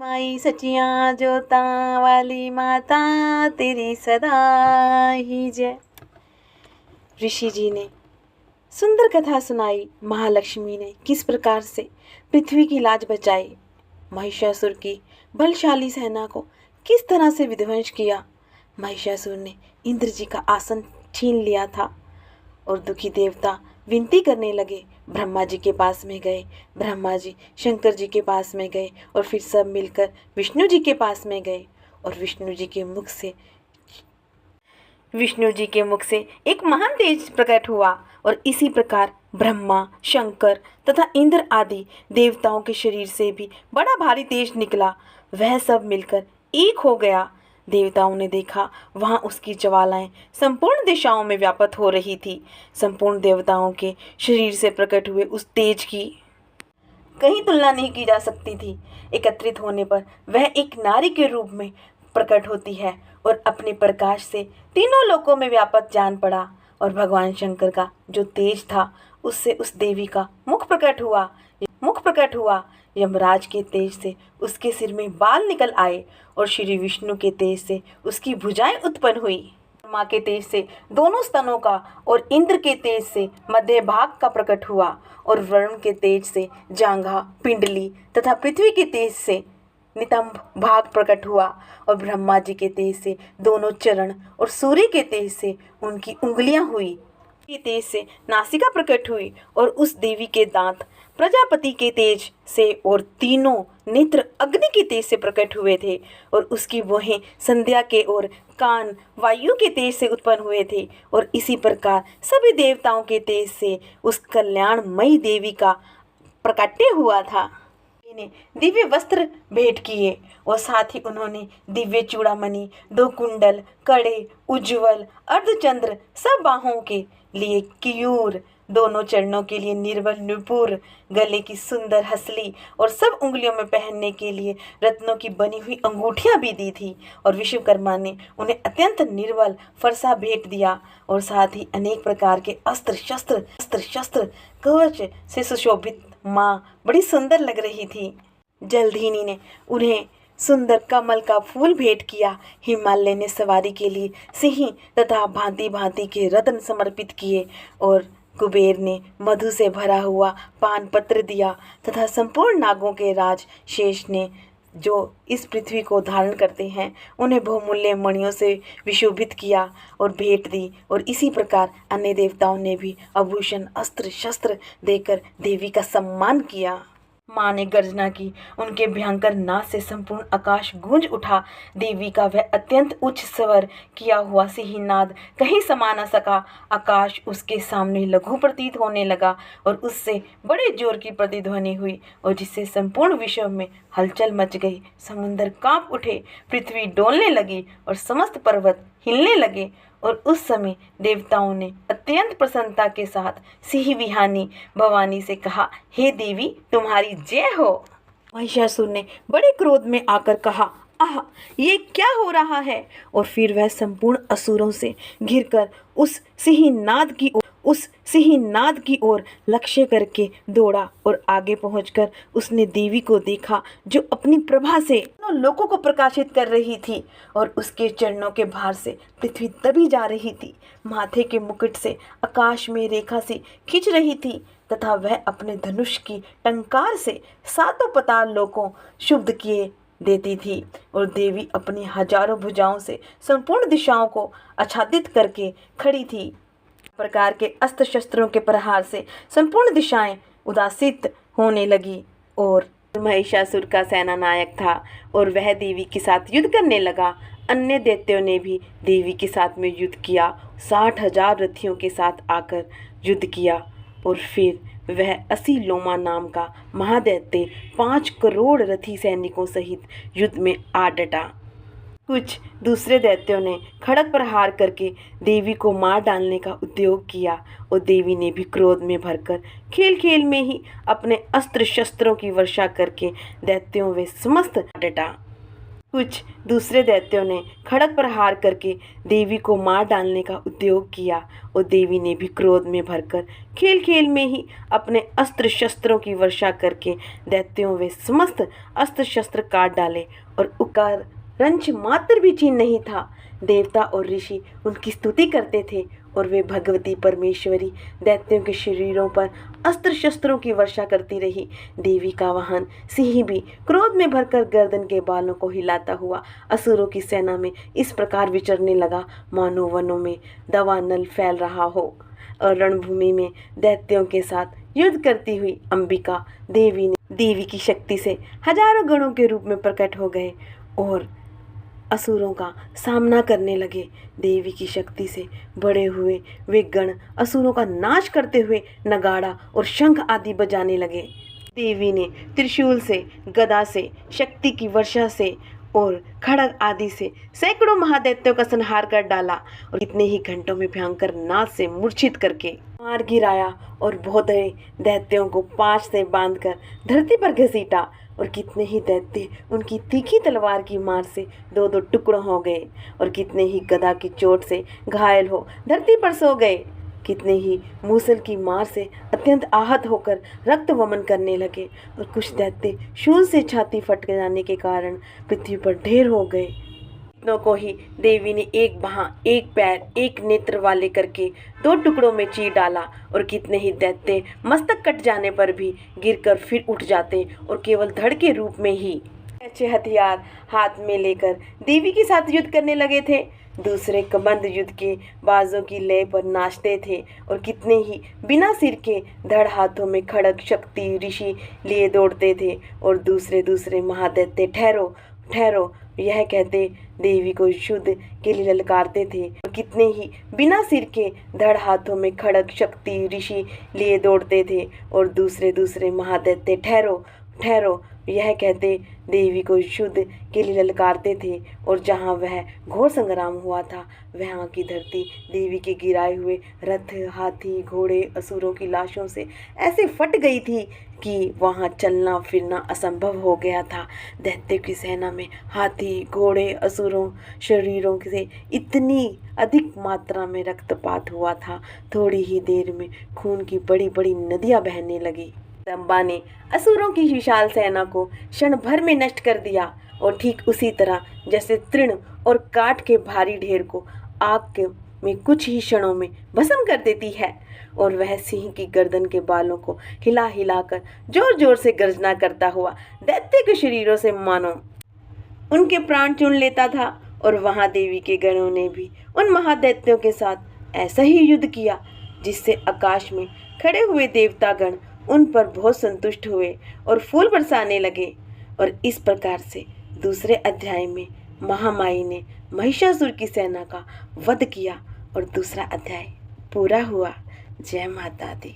माई सचियां जोता वाली माता तेरी सदा ही जय। ऋषि जी ने सुंदर कथा सुनाई। महालक्ष्मी ने किस प्रकार से पृथ्वी की लाज बचाई, महिषासुर की बलशाली सेना को किस तरह से विध्वंस किया। महिषासुर ने इंद्र जी का आसन छीन लिया था और दुखी देवता विनती करने लगे। ब्रह्मा जी के पास में गए, ब्रह्मा जी शंकर जी के पास में गए और फिर सब मिलकर विष्णु जी के पास में गए और विष्णु जी के मुख से एक महान तेज प्रकट हुआ और इसी प्रकार ब्रह्मा, शंकर तथा इंद्र आदि देवताओं के शरीर से भी बड़ा भारी तेज निकला। वह सब मिलकर एक हो गया। देवताओं ने देखा, वहां उसकी ज्वालाएं संपूर्ण दिशाओं में व्याप्त हो रही थी। संपूर्ण देवताओं के शरीर से प्रकट हुए उस तेज की कहीं तुलना नहीं की जा सकती थी। एकत्रित होने पर वह एक नारी के रूप में प्रकट होती है और अपने प्रकाश से तीनों लोकों में व्यापक जान पड़ा। और भगवान शंकर का जो तेज था उससे उस देवी का मुख प्रकट हुआ। यमराज के तेज से उसके सिर में बाल निकल आए और श्री विष्णु के तेज से उसकी भुजाएं उत्पन्न हुई। ब्रह्मा के तेज से दोनों स्तनों का और इंद्र के तेज से मध्य भाग का प्रकट हुआ और वरुण के तेज से जांघा, पिंडली तथा पृथ्वी के तेज से नितंब भाग प्रकट हुआ और ब्रह्मा जी के तेज से दोनों चरण और सूर्य के तेज से उनकी उंगलियां हुई। के तेज से नासिका प्रकट हुई और उस देवी के दांत प्रजापति के तेज से और तीनों नेत्र अग्नि के तेज से प्रकट हुए थे और उसकी भौहें संध्या के और कान वायु के तेज से उत्पन्न हुए थे। और इसी प्रकार सभी देवताओं के तेज से उस कल्याणमयी देवी का प्रकट्य हुआ था। ने दिव्य वस्त्र भेंट किए और साथ ही उन्होंने दिव्य चूड़ामणि, 2 कुंडल, कड़े, उज्ज्वल अर्धचंद्र, सब बाहों के लिए कियूर, दोनों चरणों के लिए निर्मल नुपुर, गले की सुंदर हसली और सब उंगलियों में पहनने के लिए रत्नों की बनी हुई अंगूठियां भी दी थी। और विश्वकर्मा ने उन्हें अत्यंत निर्मल फरसा भेंट दिया और साथ ही अनेक प्रकार के अस्त्र शस्त्र कवच से सुशोभित माँ बड़ी सुंदर लग रही थी। जलधीनी ने उन्हें सुंदर कमल का फूल भेंट किया। हिमालय ने सवारी के लिए सिंह तथा भांति भांति के रत्न समर्पित किए और कुबेर ने मधु से भरा हुआ पान पत्र दिया तथा संपूर्ण नागों के राज शेष ने जो इस पृथ्वी को धारण करते हैं उन्हें बहुमूल्य मणियों से विशोभित किया और भेंट दी। और इसी प्रकार अन्य देवताओं ने भी आभूषण, अस्त्र शस्त्र देकर देवी का सम्मान किया। माँ ने गर्जना की, उनके भयंकर नाद से संपूर्ण आकाश गूंज उठा। देवी का वह अत्यंत उच्च स्वर किया हुआ सिंहनाद कहीं समा न सका। आकाश उसके सामने लघु प्रतीत होने लगा और उससे बड़े जोर की प्रतिध्वनि हुई और जिससे संपूर्ण विश्व में हलचल मच गई। समुद्र कांप उठे, पृथ्वी डोलने लगी और समस्त पर्वत हिलने लगे। और उस समय देवताओं ने अत्यंत प्रसन्नता के साथ सिंह विहानी भवानी से कहा, हे देवी, तुम्हारी जय हो। महिषासुर ने बड़े क्रोध में आकर कहा, आह, ये क्या हो रहा है। और फिर वह संपूर्ण असुरों से घिरकर उस सिंहनाद की ओर लक्ष्य करके दौड़ा और आगे पहुंचकर उसने देवी को देखा जो अपनी प्रभा से लोकों को प्रकाशित कर रही थी और उसके चरणों के भार से पृथ्वी दबी जा रही थी। माथे के मुकुट से आकाश में रेखा सी खींच रही थी तथा वह अपने धनुष की टंकार से 7 पाताल लोकों शुद्ध किए देती थी। और देवी अपनी हजारों भुजाओं से संपूर्ण दिशाओं को आच्छादित करके खड़ी थी। प्रकार के अस्त्र शस्त्रों के प्रहार से संपूर्ण दिशाएं उदासित होने लगी। और महिषासुर का सेना नायक था और वह देवी के साथ युद्ध करने लगा। अन्य दैत्यों ने भी देवी के साथ में युद्ध किया, 60,000 रथियों के साथ आकर युद्ध किया। और फिर वह 80 लोमा नाम का महादैत्य 5 करोड़ रथी सैनिकों सहित युद्ध में आ डटा। कुछ दूसरे दैत्यों ने खड़ग प्रहार करके देवी को मार डालने का उद्योग किया और देवी ने भी क्रोध में भरकर खेल खेल में ही अपने अस्त्र शस्त्रों की वर्षा करके दैत्यों व समस्त डटा। कुछ दूसरे दैत्यों ने खड़ग प्रहार करके देवी को मार डालने का उद्योग किया और देवी ने भी क्रोध में भरकर खेल खेल में ही अपने अस्त्र शस्त्रों की वर्षा करके दैत्यों वे समस्त अस्त्र शस्त्र काट डाले और उनका रंच मात्र भी चिन्ह नहीं था। देवता और ऋषि उनकी स्तुति करते थे और वे भगवती परमेश्वरी दैत्यों के शरीरों पर अस्त्र शस्त्रों की वर्षा करती रही। देवी का वाहन सिंह भी क्रोध में भरकर गर्दन के बालों को हिलाता हुआ असुरों की सेना में इस प्रकार विचरने लगा मानो वनों में दावानल फैल रहा हो। और रणभूमि में दैत्यों के साथ युद्ध करती हुई अंबिका देवी की शक्ति से हजारों गणों के रूप में प्रकट हो गए और असुरों का सामना करने लगे। देवी की शक्ति से बड़े हुए वे गण असुरों का नाश करते हुए नगाड़ा और शंख आदि बजाने लगे। देवी ने त्रिशूल से, गदा से, शक्ति की वर्षा से और खड़ग आदि से सैकड़ों महादैत्यों का संहार कर डाला और कितने ही घंटों में भयंकर नाद से मूर्छित करके मार गिराया और बहुत दैत्यों को पांच से बांधकर धरती पर घसीटा और कितने ही दैत्य उनकी तीखी तलवार की मार से दो दो टुकड़ों हो गए और कितने ही गदा की चोट से घायल हो धरती पर सो गए। कितने ही मूसल की मार से अत्यंत आहत होकर रक्त वमन करने लगे और कुछ दैत्य शूल से छाती फट जाने के कारण पृथ्वी पर ढेर हो गए। कितनों को ही देवी ने एक बाह, एक पैर, एक नेत्र वाले करके दो टुकड़ों में चीर डाला और कितने ही दैत्य मस्तक कट जाने पर भी गिरकर फिर उठ जाते और केवल धड़ के रूप में ही अच्छे हथियार हाथ में लेकर देवी के साथ युद्ध करने लगे थे। दूसरे कबंध युद्ध के बाजों की लय पर नाचते थे और कितने ही बिना सिर के धड़ हाथों में खड़ग शक्ति ऋषि लिए दौड़ते थे और दूसरे महादैत्य ठहरो ठहरो यह कहते देवी को शुद्ध के लिए ललकारते थे और कितने ही बिना सिर के धड़ हाथों में खड़ग शक्ति ऋषि लिए दौड़ते थे और दूसरे महादैत्य ठहरो ठहरो यह कहते देवी को शुद्ध के लिए ललकारते थे और जहाँ वह घोर संग्राम हुआ था वहाँ की धरती देवी के गिराए हुए रथ, हाथी, घोड़े, असुरों की लाशों से ऐसे फट गई थी कि वहाँ चलना फिरना असंभव हो गया था। दैत्य की सेना में हाथी, घोड़े, असुरों शरीरों से इतनी अधिक मात्रा में रक्तपात हुआ था, थोड़ी ही देर में खून की बड़ी बड़ी नदियाँ बहने लगी। जगदम्बा ने असुरों की विशाल सेना को क्षण भर में नष्ट कर दिया और ठीक उसी तरह जैसे तृण और काठ के भारी ढेर को आग में कुछ ही क्षणों में भस्म कर देती है और वह सिंह की गर्दन के बालों को हिला हिलाकर जोर जोर से गर्जना करता हुआ दैत्य के शरीरों से मानो उनके प्राण चुन लेता था। और वहां देवी के गणों ने भी उन महादैत्यों के साथ ऐसा ही युद्ध किया जिससे आकाश में खड़े हुए देवतागण उन पर बहुत संतुष्ट हुए और फूल बरसाने लगे। और इस प्रकार से दूसरे अध्याय में महामाई ने महिषासुर की सेना का वध किया और दूसरा अध्याय पूरा हुआ। जय माता दी।